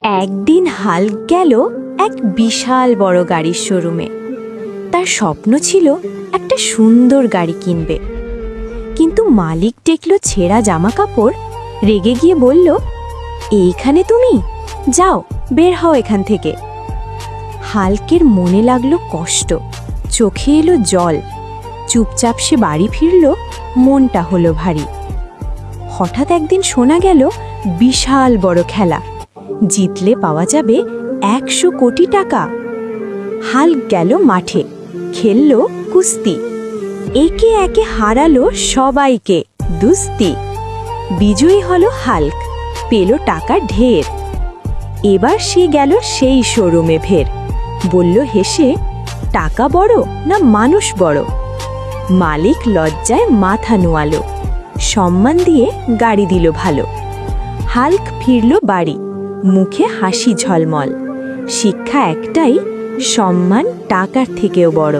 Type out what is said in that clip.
একদিন হাল্ক গেল এক বিশাল বড় গাড়ির শোরুমে। তার স্বপ্ন ছিল একটা সুন্দর গাড়ি কিনবে, কিন্তু মালিক দেখল ছেঁড়া জামা কাপড়, রেগে গিয়ে বলল, এইখানে তুমি যাও, বের হও এখান থেকে। হাল্কের মনে লাগলো কষ্ট, চোখে এলো জল। চুপচাপ সে বাড়ি ফিরল, মনটা হলো ভারী। হঠাৎ একদিন শোনা গেল বিশাল বড় খেলা, জিতলে পাওয়া যাবে 100 কোটি টাকা। হাল্ক গেল মাঠে, খেলল কুস্তি, একে একে হারালো সবাইকে দুস্তি। বিজয়ী হলো হাল্ক, পেল টাকা ঢের। এবার সে গেল সেই শোরুমে ফের, বলল হেসে, টাকা বড় না মানুষ বড়? মালিক লজ্জায় মাথা নোয়ালো, সম্মান দিয়ে গাড়ি দিল ভালো। হাল্ক ফিরল বাড়ি, মুখে হাসি ঝলমল। শিক্ষা একটাই, সম্মান টাকার থেকেও বড়।